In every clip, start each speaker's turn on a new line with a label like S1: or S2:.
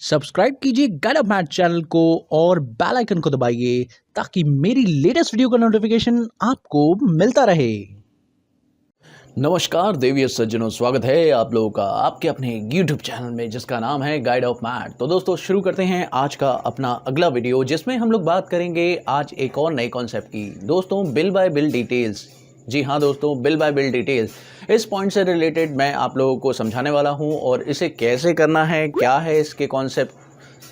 S1: Subscribe कीजिए guide of math channel को और बेल आइकन को दबाइए ताकि मेरी लेटेस्ट वीडियो का नोटिफिकेशन आपको मिलता रहे।
S2: नमस्कार देवी सज्जनों, स्वागत है आप लोगों का आपके अपने YouTube चैनल में जिसका नाम है गाइड ऑफ मैथ। तो दोस्तों शुरू करते हैं आज का अपना अगला वीडियो जिसमें हम लोग बात करेंगे आज एक और नए कॉन्सेप्ट की। दोस्तों बिल बाय बिल डिटेल्स, जी हाँ दोस्तों, बिल बाय बिल डिटेल्स, इस पॉइंट से रिलेटेड मैं आप लोगों को समझाने वाला हूँ और इसे कैसे करना है, क्या है इसके कॉन्सेप्ट,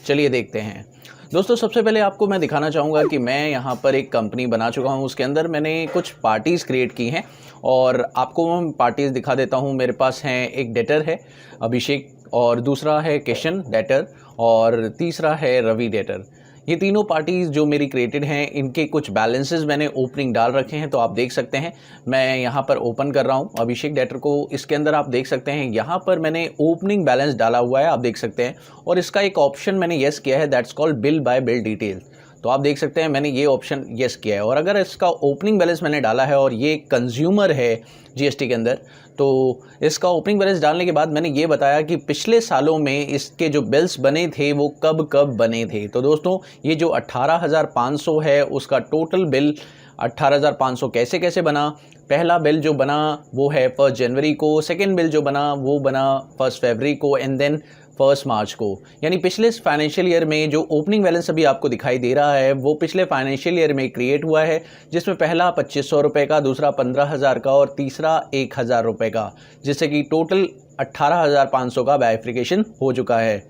S2: चलिए देखते हैं। दोस्तों सबसे पहले आपको मैं दिखाना चाहूँगा कि मैं यहाँ पर एक कंपनी बना चुका हूँ। उसके अंदर मैंने कुछ पार्टीज़ क्रिएट की हैं और आपको मैं पार्टीज़ दिखा देता हूँ। मेरे पास हैं, एक डेटर है अभिषेक, और दूसरा है किशन डेटर, और तीसरा है रवि डेटर। ये तीनों पार्टीज़ जो मेरी क्रिएटेड हैं, इनके कुछ बैलेंसेस मैंने ओपनिंग डाल रखे हैं। तो आप देख सकते हैं मैं यहाँ पर ओपन कर रहा हूँ अभिषेक डेटर को। इसके अंदर आप देख सकते हैं यहाँ पर मैंने ओपनिंग बैलेंस डाला हुआ है, आप देख सकते हैं, और इसका एक ऑप्शन मैंने येस किया है, that's called bill bye bill details. तो आप देख सकते हैं मैंने ये ऑप्शन येस किया है। और अगर इसका ओपनिंग बैलेंस मैंने डाला है और ये कंज्यूमर है जीएसटी के अंदर, तो इसका ओपनिंग बैलेंस डालने के बाद मैंने ये बताया कि पिछले सालों में इसके जो बिल्स बने थे वो कब कब बने थे। तो दोस्तों ये जो 18,500 है उसका टोटल बिल 18,500 कैसे कैसे बना। पहला बिल जो बना वो है 1 जनवरी को, सेकेंड बिल जो बना वो बना 1 फरवरी को, एंड देन 1 मार्च को। यानी पिछले फाइनेंशियल ईयर में जो ओपनिंग बैलेंस अभी आपको दिखाई दे रहा है वो पिछले फाइनेंशियल ईयर में क्रिएट हुआ है, जिसमें पहला 2500 रुपये का, दूसरा 15,000 का और तीसरा 1,000 रुपये का, जिससे कि टोटल 18,500 का बाइफिकेशन हो चुका है।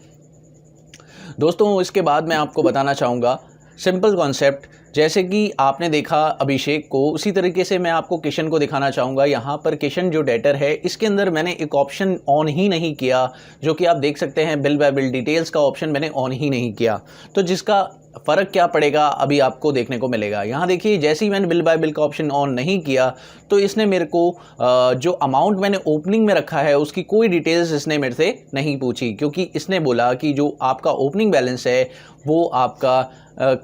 S2: दोस्तों इसके बाद मैं आपको बताना चाहूँगा सिंपल कॉन्सेप्ट, जैसे कि आपने देखा अभिषेक को, उसी तरीके से मैं आपको किशन को दिखाना चाहूँगा। यहाँ पर किशन जो डेटर है इसके अंदर मैंने एक ऑप्शन ऑन ही नहीं किया, जो कि आप देख सकते हैं बिल बाय बिल डिटेल्स का ऑप्शन मैंने ऑन ही नहीं किया। तो जिसका फ़र्क क्या पड़ेगा अभी आपको देखने को मिलेगा। यहाँ देखिए जैसे ही मैंने बिल बाय बिल का ऑप्शन ऑन नहीं किया तो इसने मेरे को जो अमाउंट मैंने ओपनिंग में रखा है उसकी कोई डिटेल्स इसने मेरे से नहीं पूछी, क्योंकि इसने बोला कि जो आपका ओपनिंग बैलेंस है वो आपका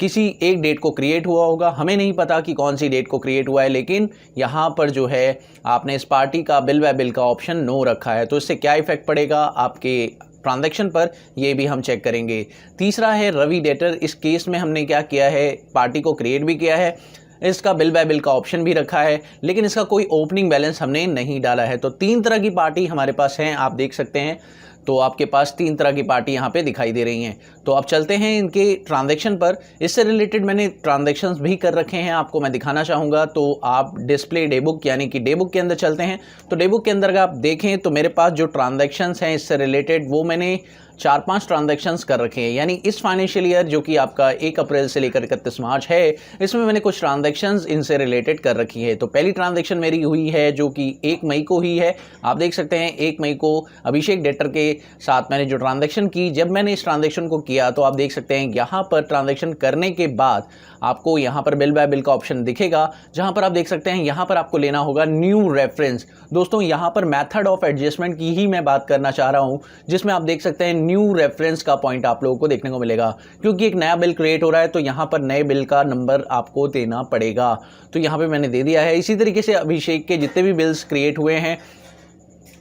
S2: किसी एक डेट को क्रिएट हुआ होगा। हमें नहीं पता कि कौन सी डेट को क्रिएट हुआ है, लेकिन यहाँ पर जो है आपने इस पार्टी का बिल बाय बिल का ऑप्शन नो रखा है। तो इससे क्या इफेक्ट पड़ेगा आपके ट्रांजैक्शन पर, ये भी हम चेक करेंगे। तीसरा है रवि डेटर। इस केस में हमने क्या किया है, पार्टी को क्रिएट भी किया है, इसका बिल बाय बिल का ऑप्शन भी रखा है, लेकिन इसका कोई ओपनिंग बैलेंस हमने नहीं डाला है। तो 3 तरह की पार्टी हमारे पास हैं, आप देख सकते हैं। तो आपके पास 3 तरह की पार्टी यहाँ पे दिखाई दे रही हैं। तो आप चलते हैं इनके ट्रांजैक्शन पर। इससे रिलेटेड मैंने ट्रांजैक्शंस भी कर रखे हैं, आपको मैं दिखाना चाहूँगा। तो आप डिस्प्ले डेबुक यानी कि डेबुक के अंदर चलते हैं। तो डेबुक के अंदर अगर आप देखें तो मेरे पास जो ट्रांजैक्शंस हैं इससे रिलेटेड वो मैंने 4-5 ट्रांजैक्शंस कर रखे हैं। यानी इस फाइनेंशियल ईयर जो कि आपका 1 अप्रैल से लेकर 31 मार्च है, इसमें मैंने कुछ ट्रांजैक्शंस इनसे रिलेटेड कर रखी है। तो पहली ट्रांजैक्शन मेरी हुई है जो कि 1 मई को हुई है। आप देख सकते हैं 1 मई को अभिषेक डेटर के साथ मैंने जो ट्रांजैक्शन की, जब मैंने इस ट्रांजैक्शन को किया तो आप देख सकते हैं यहाँ पर ट्रांजैक्शन करने के बाद आपको यहाँ पर बिल बाय बिल का ऑप्शन दिखेगा, जहाँ पर आप देख सकते हैं यहाँ पर आपको लेना होगा न्यू रेफरेंस। दोस्तों यहाँ पर मेथड ऑफ एडजस्टमेंट की ही मैं बात करना चाह रहा हूँ, जिसमें आप देख सकते हैं न्यू रेफरेंस का पॉइंट आप लोगों को देखने को मिलेगा, क्योंकि एक नया बिल क्रिएट हो रहा है तो यहाँ पर नए बिल का नंबर आपको देना पड़ेगा। तो यहाँ पे मैंने दे दिया है। इसी तरीके से अभिषेक के जितने भी बिल्स क्रिएट हुए हैं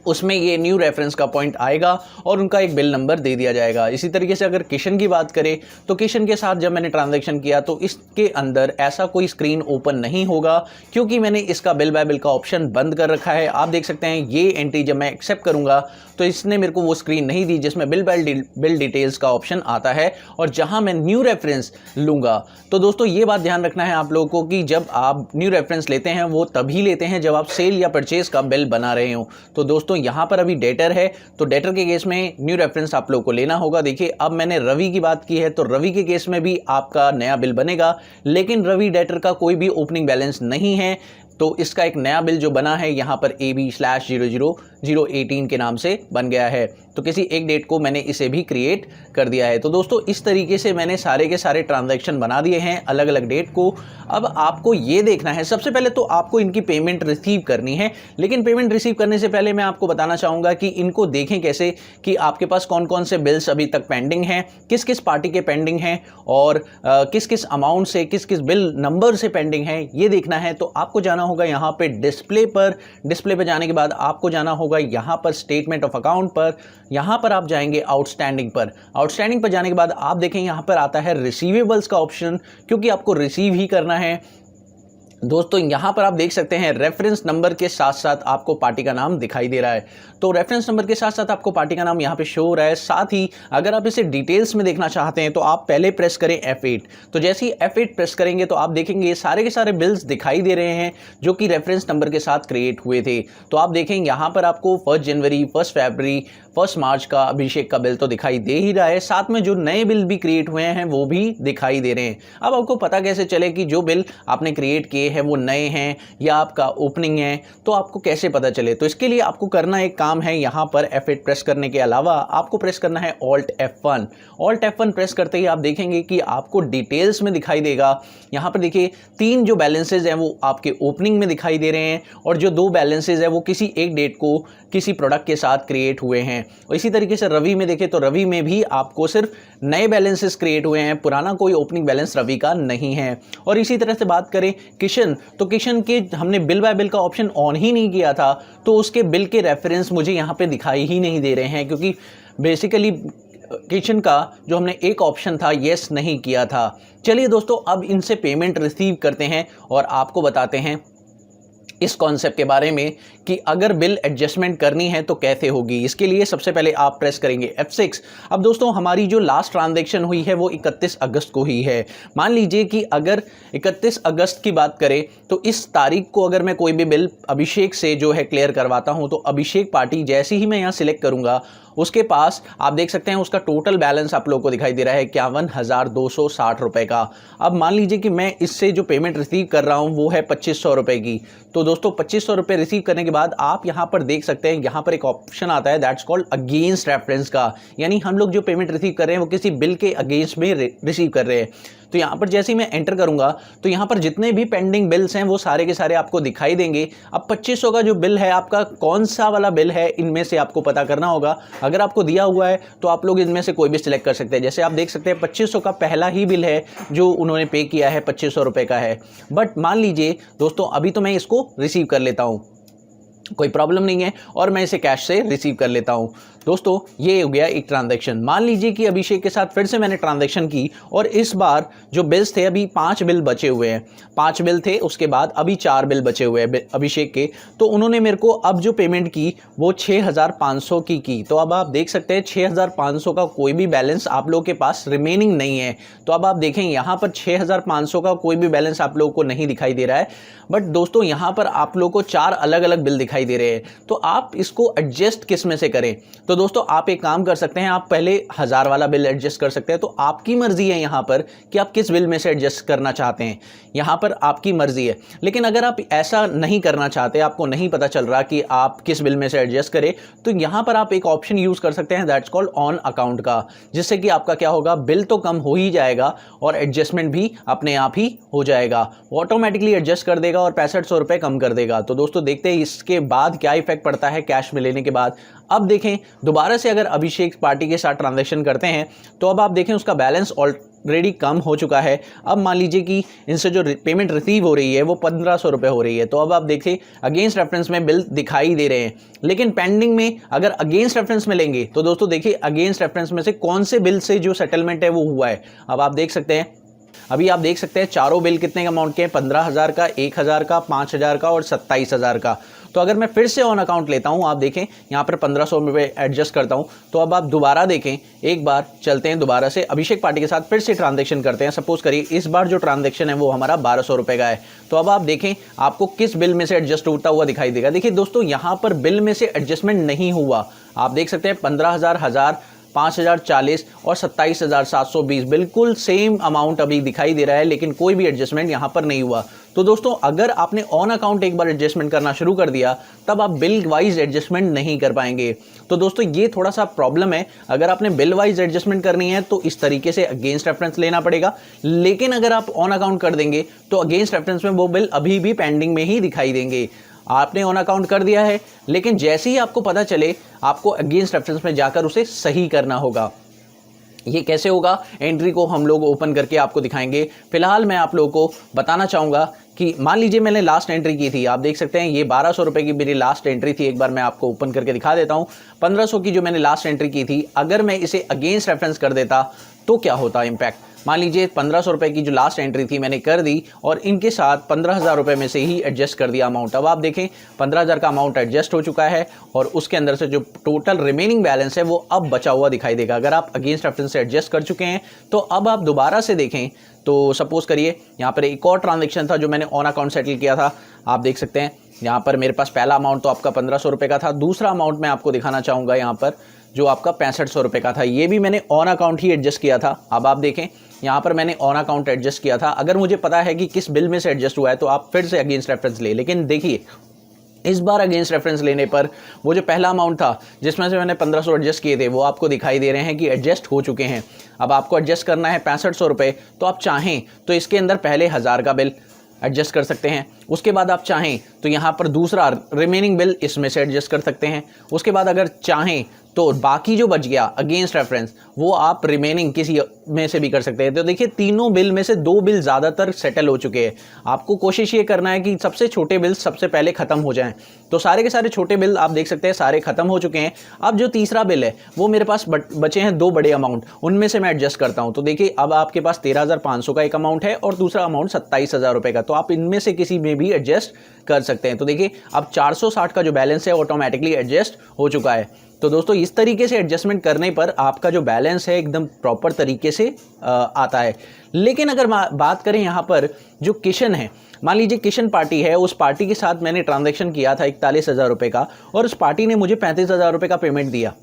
S2: उसमें ये न्यू रेफरेंस का पॉइंट आएगा और उनका एक बिल नंबर दे दिया जाएगा। इसी तरीके से अगर किशन की बात करें तो किशन के साथ जब मैंने ट्रांजैक्शन किया तो इसके अंदर ऐसा कोई स्क्रीन ओपन नहीं होगा, क्योंकि मैंने इसका बिल बाय बिल का ऑप्शन बंद कर रखा है। आप देख सकते हैं ये एंट्री जब मैं एक्सेप्ट करूंगा तो इसने मेरे को वो स्क्रीन नहीं दी जिसमें बिल बाय बिल डिटेल्स का ऑप्शन आता है और जहां मैं न्यू रेफरेंस लूंगा। तो दोस्तों ये बात ध्यान रखना है आप लोगों को कि जब आप न्यू रेफरेंस लेते हैं वो तभी लेते हैं जब आप सेल या परचेज का बिल बना रहे हो। तो दोस्तों यहाँ पर अभी डेटर है, तो डेटर के केस में न्यू रेफरेंस आप लोगों को लेना होगा। देखिए अब मैंने रवि की बात की है, तो रवि के केस में भी आपका नया बिल बनेगा, लेकिन रवि डेटर का कोई भी ओपनिंग बैलेंस नहीं है। तो इसका एक नया बिल जो बना है यहाँ पर AB/00018 के नाम से बन गया है। तो किसी एक डेट को मैंने इसे भी क्रिएट कर दिया है। तो दोस्तों इस तरीके से मैंने सारे के सारे ट्रांजैक्शन बना दिए हैं अलग अलग डेट को। अब आपको ये देखना है, सबसे पहले तो आपको इनकी पेमेंट रिसीव करनी है, लेकिन पेमेंट रिसीव करने से पहले मैं आपको बताना चाहूँगा कि इनको देखें कैसे, कि आपके पास कौन कौन से बिल्स अभी तक पेंडिंग हैं, किस किस पार्टी के पेंडिंग हैं और किस किस अमाउंट से, किस किस बिल नंबर से पेंडिंग है, ये देखना है। तो आपको जाना होगा यहाँ पे डिस्प्ले पर जाने के बाद आपको जाना होगा यहाँ पर स्टेटमेंट ऑफ अकाउंट पर। यहाँ पर आप जाएंगे आउटस्टैंडिंग पर। आउटस्टैंडिंग पर जाने के बाद आप देखें यहाँ पर आता है रिसीवेबल्स का ऑप्शन, क्योंकि आपको रिसीव ही करना है। दोस्तों यहाँ पर आप देख सकते हैं रेफरेंस नंबर के साथ साथ आपको पार्टी का नाम दिखाई दे रहा है। तो रेफरेंस नंबर के साथ साथ आपको पार्टी का नाम यहाँ पे शो हो रहा है। साथ ही अगर आप इसे डिटेल्स में देखना चाहते हैं तो आप पहले प्रेस करें F8। तो जैसे ही F8 प्रेस करेंगे तो आप देखेंगे ये सारे के सारे बिल्स दिखाई दे रहे हैं जो कि रेफरेंस नंबर के साथ क्रिएट हुए थे। तो आप देखेंगे यहाँ पर आपको 1 जनवरी, 1 फरवरी, 1 मार्च का अभिषेक का बिल तो दिखाई दे ही रहा है, साथ में जो नए बिल भी क्रिएट हुए हैं वो भी दिखाई दे रहे हैं। अब आपको पता कैसे चले कि जो बिल आपने क्रिएट किए हैं वो नए हैं या आपका ओपनिंग है, तो आपको कैसे पता चले? तो इसके लिए आपको करना एक काम है, यहाँ पर F8 प्रेस करने के अलावा आपको प्रेस करना है Alt F1। Alt F1 press करते ही आप देखेंगे कि आपको डिटेल्स में दिखाई देगा। यहाँ पर देखिए 3 जो बैलेंसेज हैं वो आपके ओपनिंग में दिखाई दे रहे हैं और जो 2 बैलेंसेज हैं वो किसी एक डेट को किसी प्रोडक्ट के साथ क्रिएट हुए हैं। और इसी तरीके से रवि में देखें तो रवि में भी आपको सिर्फ नए बैलेंसेस क्रिएट हुए हैं, पुराना कोई ओपनिंग बैलेंस रवि का नहीं है। और इसी तरह से बात करें किशन, तो किशन के हमने बिल बाय बिल का ऑप्शन ऑन ही नहीं किया था, तो उसके बिल के रेफरेंस मुझे यहाँ पे दिखाई ही नहीं दे रहे हैं, क्योंकि बेसिकली किचन का जो हमने एक ऑप्शन था येस नहीं किया था। चलिए दोस्तों अब इनसे पेमेंट रिसीव करते हैं और आपको बताते हैं इस कॉन्सेप्ट के बारे में कि अगर बिल एडजस्टमेंट करनी है तो कैसे होगी। इसके लिए सबसे पहले आप प्रेस करेंगे F6। अब दोस्तों हमारी जो लास्ट ट्रांजैक्शन हुई है वो 31 अगस्त को ही है। मान लीजिए कि अगर 31 अगस्त की बात करें तो इस तारीख को अगर मैं कोई भी बिल अभिषेक से जो है क्लियर करवाता हूं, तो अभिषेक पार्टी जैसे ही मैं यहाँ सिलेक्ट करूंगा उसके पास आप देख सकते हैं उसका टोटल बैलेंस आप लोगों को दिखाई दे रहा है 51,260 रुपए का। अब मान लीजिए कि मैं इससे जो पेमेंट रिसीव कर रहा हूं वो है 2500 रुपए की। तो दोस्तों 2500 रुपए रिसीव करने के बाद आप यहां पर देख सकते हैं, यहां पर एक ऑप्शन आता है दैट्स कॉल्ड अगेंस्ट रेफरेंस का, यानी हम लोग जो पेमेंट रिसीव कर रहे हैं वो किसी बिल के अगेंस्ट में रिसीव कर रहे हैं। तो यहाँ पर जैसे ही मैं एंटर करूंगा तो यहाँ पर जितने भी पेंडिंग बिल्स हैं वो सारे के सारे आपको दिखाई देंगे। अब 2500 का जो बिल है आपका कौन सा वाला बिल है इनमें से आपको पता करना होगा। अगर आपको दिया हुआ है तो आप लोग इनमें से कोई भी सिलेक्ट कर सकते हैं। जैसे आप देख सकते हैं 2500 का पहला ही बिल है जो उन्होंने पे किया है, 2500 रुपये का है। बट मान लीजिए दोस्तों अभी तो मैं इसको रिसीव कर लेता हूँ, कोई प्रॉब्लम नहीं है, और मैं इसे कैश से रिसीव कर लेता हूं। दोस्तों ये हो गया एक ट्रांजैक्शन। मान लीजिए कि अभिषेक के साथ फिर से मैंने ट्रांजैक्शन की और इस बार जो बिल्स थे, अभी 5 बिल बचे हुए हैं, 5 बिल थे, उसके बाद अभी 4 बिल बचे हुए हैं अभिषेक के। तो उन्होंने मेरे को अब जो पेमेंट की वो 6500 की। तो अब आप देख सकते हैं 6500 का कोई भी बैलेंस आप लोगों के पास रिमेनिंग नहीं है। तो अब आप देखें यहाँ पर 6500 का कोई भी बैलेंस आप लोगों को नहीं दिखाई दे रहा है। बट दोस्तों यहाँ पर आप लोगों को 4 अलग अलग बिल दिखाई दे रहे हैं। तो आप इसको एडजस्ट किस में से करें? तो दोस्तों आप एक काम कर सकते हैं, आप पहले 1000 वाला बिल एडजस्ट कर सकते हैं। तो आपकी मर्जी है यहाँ पर कि आप किस बिल में से एडजस्ट करना चाहते हैं, यहाँ पर आपकी मर्जी है। लेकिन अगर आप ऐसा नहीं करना चाहते, आपको नहीं पता चल रहा कि आप किस बिल में से एडजस्ट करें, तो यहाँ पर आप एक ऑप्शन यूज कर सकते हैं दैट्स कॉल्ड ऑन अकाउंट का, जिससे कि आपका क्या होगा, बिल तो कम हो ही जाएगा और एडजस्टमेंट भी अपने आप ही हो जाएगा, ऑटोमेटिकली एडजस्ट कर देगा और 6500 रुपये कम कर देगा। तो दोस्तों देखते हैं इसके बाद क्या इफेक्ट पड़ता है कैश में लेने के बाद। अब देखें दोबारा से अगर अभिषेक पार्टी के साथ ट्रांजैक्शन करते हैं तो अब आप देखें उसका बैलेंस ऑलरेडी कम हो चुका है। अब मान लीजिए कि इनसे जो पेमेंट रिसीव हो रही है वो 1500 रुपये हो रही है। तो अब आप देखिए अगेंस्ट रेफरेंस में बिल दिखाई दे रहे हैं, लेकिन पेंडिंग में अगर अगेंस्ट रेफरेंस में लेंगे तो दोस्तों देखिए अगेंस्ट रेफरेंस में से कौन से बिल से जो सेटलमेंट है वो हुआ है। अब आप देख सकते हैं, अभी आप देख सकते हैं चारों बिल कितने अमाउंट के हैं, 15,000 का, 1,000 का, 5,000 का और 27,000 का। तो अगर मैं फिर से ऑन अकाउंट लेता हूं, आप देखें यहाँ पर 1500 रुपये एडजस्ट करता हूं, तो अब आप दोबारा देखें, एक बार चलते हैं दोबारा से अभिषेक पार्टी के साथ फिर से ट्रांजैक्शन करते हैं। सपोज करिए इस बार जो ट्रांजैक्शन है वो हमारा 1200 रुपये का है। तो अब आप देखें आपको किस बिल में से एडजस्ट होता हुआ दिखाई देगा। देखिए दोस्तों यहाँ पर बिल में से एडजस्टमेंट नहीं हुआ। आप देख सकते हैं 15,000, 1000, 5,040 और 27,720 बिल्कुल सेम अमाउंट अभी दिखाई दे रहा है, लेकिन कोई भी एडजस्टमेंट यहां पर नहीं हुआ। तो दोस्तों अगर आपने ऑन अकाउंट एक बार एडजस्टमेंट करना शुरू कर दिया तब आप बिल वाइज एडजस्टमेंट नहीं कर पाएंगे। तो दोस्तों ये थोड़ा सा प्रॉब्लम है। अगर आपने बिल वाइज एडजस्टमेंट करनी है तो इस तरीके से अगेंस्ट रेफरेंस लेना पड़ेगा, लेकिन अगर आप ऑन अकाउंट कर देंगे तो अगेंस्ट रेफरेंस में वो बिल अभी भी पेंडिंग में ही दिखाई देंगे। आपने ऑन अकाउंट कर दिया है, लेकिन जैसे ही आपको पता चले आपको अगेंस्ट रेफरेंस में जाकर उसे सही करना होगा। ये कैसे होगा, एंट्री को हम लोग ओपन करके आपको दिखाएंगे। फिलहाल मैं आप लोगों को बताना चाहूँगा कि मान लीजिए मैंने लास्ट एंट्री की थी, आप देख सकते हैं ये 1200 रुपये की मेरी लास्ट एंट्री थी। एक बार मैं आपको ओपन करके दिखा देता हूँ। 1500 की जो मैंने लास्ट एंट्री की थी, अगर मैं इसे अगेंस्ट रेफरेंस कर देता तो क्या होता इम्पैक्ट। मान लीजिए 1500 रुपये की जो लास्ट एंट्री थी मैंने कर दी और इनके साथ 15,000 रुपये में से ही एडजस्ट कर दिया अमाउंट। अब आप देखें 15,000 का अमाउंट एडजस्ट हो चुका है और उसके अंदर से जो टोटल रिमेनिंग बैलेंस है वो अब बचा हुआ दिखाई देगा। अगर आप अगेंस्ट रेफरेंस से एडजस्ट कर चुके हैं तो अब आप दोबारा से देखें तो सपोज करिए यहाँ पर एक और ट्रांजेक्शन था जो मैंने ऑन अकाउंट सेटल किया था। आप देख सकते हैं यहाँ पर मेरे पास पहला अमाउंट तो आपका 1500 रुपये का था। दूसरा अमाउंट मैं आपको दिखाना चाहूँगा यहाँ पर जो आपका 6500 रुपये का था, ये भी मैंने ऑन अकाउंट ही एडजस्ट किया था। अब आप देखें यहाँ पर मैंने ऑन अकाउंट एडजस्ट किया था। अगर मुझे पता है कि किस बिल में से एडजस्ट हुआ है तो आप फिर से अगेंस्ट रेफरेंस ले, लेकिन देखिए इस बार अगेंस्ट रेफरेंस लेने पर वो जो पहला अमाउंट था जिसमें से मैंने 1500 एडजस्ट किए थे वो आपको दिखाई दे रहे हैं कि एडजस्ट हो चुके हैं। अब आपको एडजस्ट करना है 6500 रुपये, तो आप चाहें तो इसके अंदर पहले 1000 का बिल एडजस्ट कर सकते हैं। उसके बाद आप चाहें तो यहाँ पर दूसरा रिमेनिंग बिल इसमें से एडजस्ट कर सकते हैं। उसके बाद अगर चाहें तो बाकी जो बच गया अगेंस्ट रेफरेंस वो आप रिमेनिंग किसी में से भी कर सकते हैं। तो देखिए तीनों बिल में से 2 बिल ज़्यादातर सेटल हो चुके हैं। आपको कोशिश ये करना है कि सबसे छोटे बिल सबसे पहले ख़त्म हो जाएं। तो सारे के सारे छोटे बिल आप देख सकते हैं सारे ख़त्म हो चुके हैं। अब जो तीसरा बिल है वो मेरे पास बचे हैं 2 बड़े अमाउंट, उनमें से मैं एडजस्ट करता हूँ। तो देखिए अब आपके पास 13,500 का एक अमाउंट है और दूसरा अमाउंट 27,000 रुपये का, तो आप इनमें से किसी में भी एडजस्ट कर सकते हैं। तो देखिए अब 460 का जो बैलेंस है ऑटोमेटिकली एडजस्ट हो चुका है। तो दोस्तों इस तरीके से एडजस्टमेंट करने पर आपका जो बैलेंस है एकदम प्रॉपर तरीके से आता है। लेकिन अगर बात करें यहाँ पर जो किशन है, मान लीजिए किशन पार्टी है, उस पार्टी के साथ मैंने ट्रांजैक्शन किया था 41,000 रुपये का और उस पार्टी ने मुझे 35,000 रुपये का पेमेंट दिया।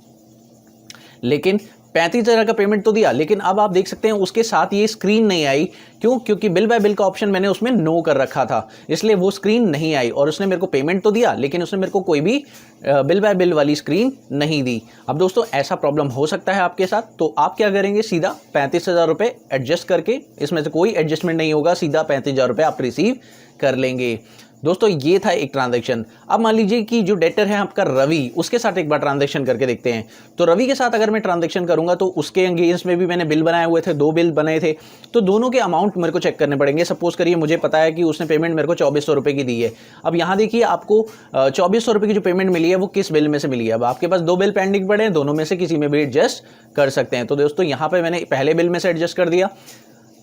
S2: लेकिन 35,000 का पेमेंट तो दिया, लेकिन अब आप देख सकते हैं उसके साथ ये स्क्रीन नहीं आई। क्यों? क्योंकि बिल बाय बिल का ऑप्शन मैंने उसमें नो कर रखा था, इसलिए वो स्क्रीन नहीं आई और उसने मेरे को पेमेंट तो दिया लेकिन उसने मेरे को कोई भी बिल बाय बिल वाली स्क्रीन नहीं दी। अब दोस्तों ऐसा प्रॉब्लम हो सकता है आपके साथ, तो आप क्या करेंगे, सीधा 35,000 रुपये एडजस्ट करके, इसमें से कोई एडजस्टमेंट नहीं होगा, सीधा 35,000 रुपये आप रिसीव कर लेंगे। दोस्तों ये था एक ट्रांजैक्शन। अब मान लीजिए कि जो डेटर है आपका रवि, उसके साथ एक बार ट्रांजैक्शन करके देखते हैं। तो रवि के साथ अगर मैं ट्रांजैक्शन करूंगा तो उसके अगेंस्ट में भी मैंने बिल बनाए हुए थे, 2 बिल बने थे, तो दोनों के अमाउंट मेरे को चेक करने पड़ेंगे। सपोज करिए मुझे पता है कि उसने पेमेंट मेरे को 2400 रुपये की दी है। अब यहाँ देखिए आपको 2400 रुपये की जो पेमेंट मिली है वो किस बिल में से मिली है। अब आपके पास 2 बिल पेंडिंग पड़े हैं, दोनों में से किसी में भी एडजस्ट कर सकते हैं। तो दोस्तों यहाँ पर मैंने पहले बिल में से एडजस्ट कर दिया,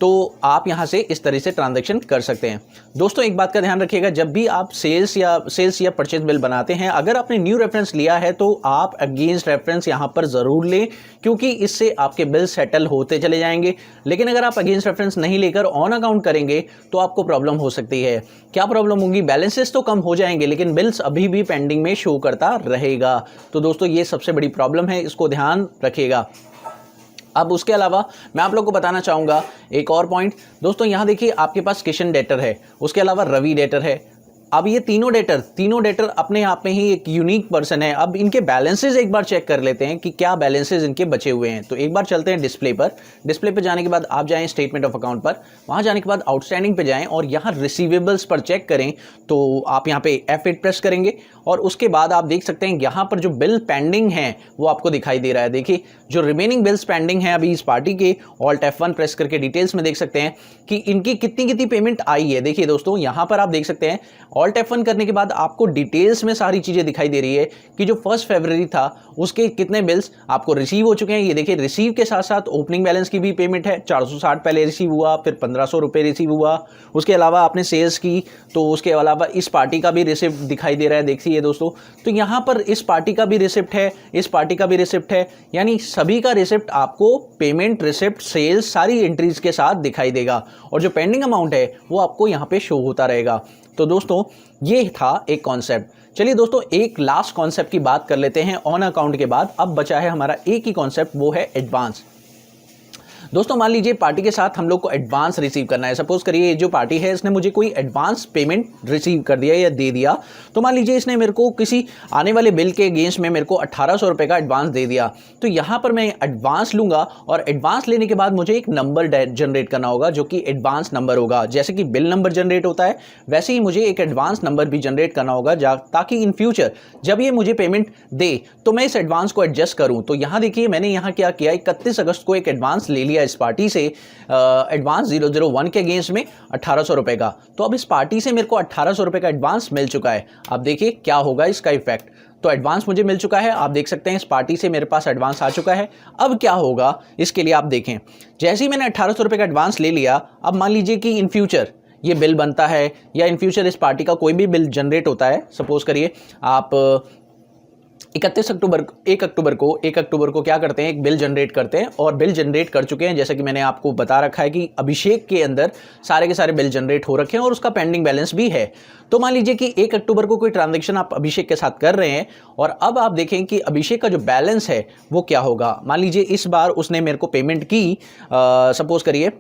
S2: तो आप यहां से इस तरह से ट्रांजैक्शन कर सकते हैं। दोस्तों एक बात का ध्यान रखिएगा, जब भी आप सेल्स या परचेज बिल बनाते हैं, अगर आपने न्यू रेफरेंस लिया है तो आप अगेंस्ट रेफरेंस यहां पर ज़रूर लें, क्योंकि इससे आपके बिल सेटल होते चले जाएंगे। लेकिन अगर आप अगेंस्ट रेफरेंस नहीं लेकर ऑन अकाउंट करेंगे तो आपको प्रॉब्लम हो सकती है। क्या प्रॉब्लम होगी? बैलेंसेस तो कम हो जाएंगे लेकिन बिल्स अभी भी पेंडिंग में शो करता रहेगा। तो दोस्तों ये सबसे बड़ी प्रॉब्लम है, इसको ध्यान रखिएगा। अब उसके अलावा मैं आप लोग को बताना चाहूँगा एक और पॉइंट। दोस्तों यहाँ देखिए आपके पास किशन डेटर है, उसके अलावा रवि डेटर है। अब ये तीनों डेटर अपने आप में ही एक यूनिक पर्सन है। अब इनके बैलेंसेस एक बार चेक कर लेते हैं कि क्या बैलेंसेस इनके बचे हुए हैं। तो एक बार चलते हैं डिस्प्ले पर जाने के बाद आप जाएं स्टेटमेंट ऑफ अकाउंट पर, वहाँ जाने के बाद आउटस्टैंडिंग पे जाएं और यहाँ रिसीवेबल्स पर चेक करें। तो आप यहाँ पे F8 प्रेस करेंगे और उसके बाद आप देख सकते हैं यहाँ पर जो बिल पेंडिंग है वो आपको दिखाई दे रहा है। देखिए जो रिमेनिंग बिल्स पेंडिंग है अभी इस पार्टी के, ऑल्ट F1 प्रेस करके डिटेल्स में देख सकते हैं कि इनकी कितनी पेमेंट आई है। देखिए दोस्तों यहाँ पर आप देख सकते हैं ऑल्ट F1 करने के बाद आपको डिटेल्स में सारी चीज़ें दिखाई दे रही है कि जो 1 फरवरी था उसके कितने बिल्स आपको रिसीव हो चुके हैं। ये देखिए रिसीव के साथ साथ ओपनिंग बैलेंस की भी पेमेंट है, 460 पहले रिसीव हुआ, फिर 1500 रुपये रिसीव हुआ। उसके अलावा आपने सेल्स की तो उसके अलावा इस पार्टी का भी रिसिप्ट दिखाई दे रहा है। देखिए दोस्तों तो यहाँ पर इस पार्टी का भी रिसिप्ट है, इस पार्टी का भी रिसिप्ट है, यानी सभी का रिसिप्ट आपको पेमेंट, रिसिप्ट, सेल्स सारी एंट्रीज के साथ दिखाई देगा और जो पेंडिंग अमाउंट है वो आपको यहाँ पे शो होता रहेगा। तो दोस्तों ये था एक कॉन्सेप्ट। चलिए दोस्तों एक लास्ट कॉन्सेप्ट की बात कर लेते हैं ऑन अकाउंट के बाद। अब बचा है हमारा एक ही कॉन्सेप्ट, वो है एडवांस। दोस्तों मान लीजिए पार्टी के साथ हम लोग को एडवांस रिसीव करना है। सपोज करिए ये जो पार्टी है इसने मुझे कोई एडवांस पेमेंट रिसीव कर दिया या दे दिया। तो मान लीजिए इसने मेरे को किसी आने वाले बिल के अगेंस्ट में मेरे को 1800 रुपये का एडवांस दे दिया। तो यहाँ पर मैं एडवांस लूँगा और एडवांस लेने के बाद मुझे एक नंबर जनरेट करना होगा जो कि एडवांस नंबर होगा। जैसे कि बिल नंबर जनरेट होता है वैसे ही मुझे एक एडवांस नंबर भी जनरेट करना होगा ताकि इन फ्यूचर जब ये मुझे पेमेंट दे तो मैं इस एडवांस को एडजस्ट करूं। तो यहाँ देखिए मैंने यहाँ क्या किया, 31 अगस्त को एक एडवांस ले लिया इस पार्टी से, एडवांस 001 के अगेंस्ट में 1800 रुपये का। तो अब इस पार्टी से मेरे को 1800 रुपये का एडवांस मिल चुका है। अब देखिए क्या होगा इसका इफेक्ट। तो एडवांस मुझे मिल चुका है, आप देख सकते हैं इस पार्टी से मेरे पास एडवांस आ चुका है। अब क्या होगा इसके लिए आप देखें, जैसे ही मैंने 1800 रुपये का एडवांस ले लिया, अब मान लीजिए कि इन फ्यूचर ये बिल बनता है या इन फ्यूचर इस पार्टी का कोई भी बिल जनरेट होता है। सपोज करिए आप 1 अक्टूबर को क्या करते हैं, एक बिल जनरेट करते हैं और बिल जनरेट कर चुके हैं। जैसे कि मैंने आपको बता रखा है कि अभिषेक के अंदर सारे के सारे बिल जनरेट हो रखे हैं और उसका पेंडिंग बैलेंस भी है। तो मान लीजिए कि 1 अक्टूबर को कोई ट्रांजैक्शन आप अभिषेक के साथ कर रहे हैं और अब आप देखें कि अभिषेक का जो बैलेंस है वो क्या होगा। मान लीजिए इस बार उसने मेरे को पेमेंट की, सपोज करिए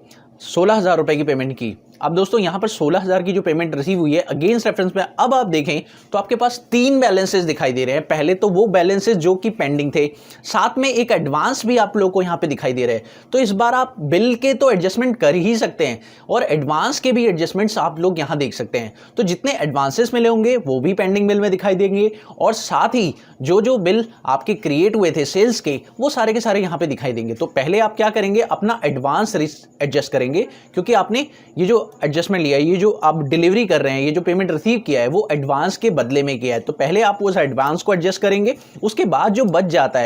S2: 16,000 रुपये की पेमेंट की। अब दोस्तों यहाँ पर 16,000 की जो पेमेंट रिसीव हुई है अगेंस्ट रेफरेंस में अब आप देखें तो आपके पास 3 बैलेंसेस दिखाई दे रहे हैं। पहले तो वो बैलेंसेस जो कि पेंडिंग थे, साथ में एक एडवांस भी आप लोगों को यहाँ पे दिखाई दे रहे हैं। तो इस बार आप बिल के तो एडजस्टमेंट कर ही सकते हैं और एडवांस के भी एडजस्टमेंट्स आप लोग यहाँ देख सकते हैं। तो जितने एडवांसेस मिले होंगे वो भी पेंडिंग बिल में दिखाई देंगे और साथ ही जो जो बिल आपके क्रिएट हुए थे सेल्स के वो सारे के सारे यहाँ पे दिखाई देंगे। तो पहले आप क्या करेंगे, अपना एडवांस एडजस्ट करेंगे क्योंकि आपने ये जो एडजस्टमेंट लिया है, ये जो आप डिलीवरी कर रहे हैं, ये जो पेमेंट रिसीव किया है वो एडवांस के बदले में किया है। तो पहले आप उस एडवांस को एडजस्ट करेंगे, उसके बाद जो बच जाता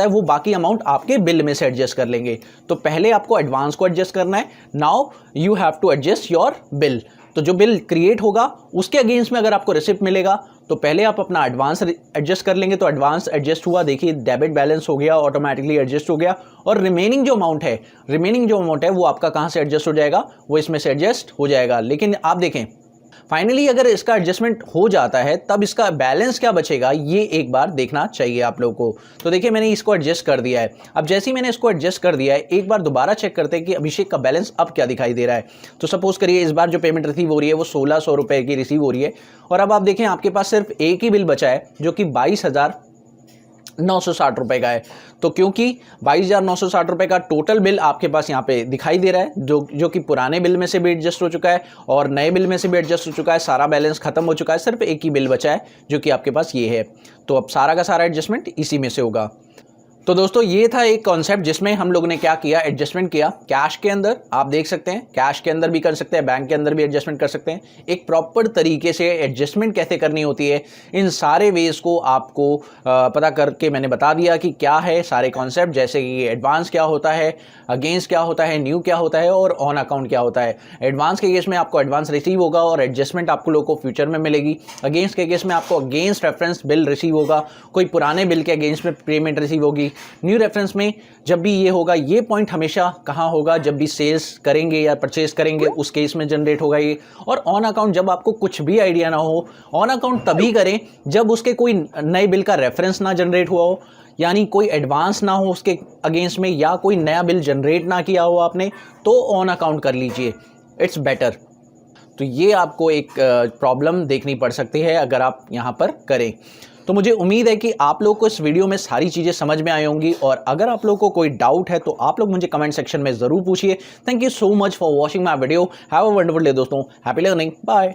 S2: है वो बाकी अमाउंट आपके बिल में से एडजस्ट कर लेंगे। तो पहले आपको एडवांस को एडजस्ट करना है। Now you have to adjust your bill. तो जो बिल क्रिएट होगा उसके अगेंस्ट में अगर आपको रिसिप्ट मिलेगा तो पहले आप अपना एडवांस एडजस्ट कर लेंगे। तो एडवांस एडजस्ट हुआ, देखिए डेबिट बैलेंस हो गया, ऑटोमेटिकली एडजस्ट हो गया और रिमेनिंग जो अमाउंट है वो आपका कहाँ से एडजस्ट हो जाएगा, वो इसमें से एडजस्ट हो जाएगा। लेकिन आप देखें फाइनली अगर इसका एडजस्टमेंट हो जाता है तब इसका बैलेंस क्या बचेगा ये एक बार देखना चाहिए आप लोगों को। तो देखिए मैंने इसको एडजस्ट कर दिया है। अब जैसे ही मैंने इसको एडजस्ट कर दिया है एक बार दोबारा चेक करते हैं कि अभिषेक का बैलेंस अब क्या दिखाई दे रहा है। तो सपोज करिए इस बार जो पेमेंट रिसीव हो रही है वो 1600 रुपये की रिसीव हो रही है और अब आप देखें आपके पास सिर्फ एक ही बिल बचा है जो कि 22,960 रुपये का है। तो क्योंकि 22,960 रुपये का टोटल बिल आपके पास यहाँ पे दिखाई दे रहा है जो कि पुराने बिल में से भी एडजस्ट हो चुका है और नए बिल में से भी एडजस्ट हो चुका है, सारा बैलेंस खत्म हो चुका है, सिर्फ एक ही बिल बचा है जो कि आपके पास ये है। तो अब सारा का सारा एडजस्टमेंट इसी में से होगा। तो दोस्तों ये था एक कॉन्सेप्ट जिसमें हम लोगों ने क्या किया, एडजस्टमेंट किया। कैश के अंदर आप देख सकते हैं, कैश के अंदर भी कर सकते हैं, बैंक के अंदर भी एडजस्टमेंट कर सकते हैं। एक प्रॉपर तरीके से एडजस्टमेंट कैसे करनी होती है इन सारे वेज को आपको पता करके मैंने बता दिया कि क्या है सारे कॉन्सेप्ट, जैसे कि एडवांस क्या होता है, अगेंस्ट क्या होता है, न्यू क्या होता है और ऑन अकाउंट क्या होता है। एडवांस के केस में आपको एडवांस रिसीव होगा और एडजस्टमेंट आपको लोगों को फ्यूचर में मिलेगी। अगेंस्ट के केस में आपको अगेंस्ट रेफरेंस बिल रिसीव होगा, कोई पुराने बिल के अगेंस्ट में पेमेंट रिसीव होगी। न्यू रेफरेंस में जब भी ये होगा, ये पॉइंट हमेशा कहाँ होगा, जब भी सेल्स करेंगे या परचेस करेंगे उस केस में जनरेट होगा ये। और ऑन अकाउंट जब आपको कुछ भी आइडिया ना हो, ऑन अकाउंट तभी करें जब उसके कोई नए बिल का रेफरेंस ना जनरेट हुआ हो, यानी कोई एडवांस ना हो उसके अगेंस्ट में या कोई नया बिल जनरेट ना किया हो आपने, तो ऑन अकाउंट कर लीजिए, इट्स बेटर। तो ये आपको एक प्रॉब्लम देखनी पड़ सकती है अगर आप यहाँ पर करें। तो मुझे उम्मीद है कि आप लोग को इस वीडियो में सारी चीज़ें समझ में आई होंगी और अगर आप लोग को कोई डाउट है तो आप लोग मुझे कमेंट सेक्शन में ज़रूर पूछिए। Thank you so much for watching my video. Have a wonderful day दोस्तों। Happy learning. बाय।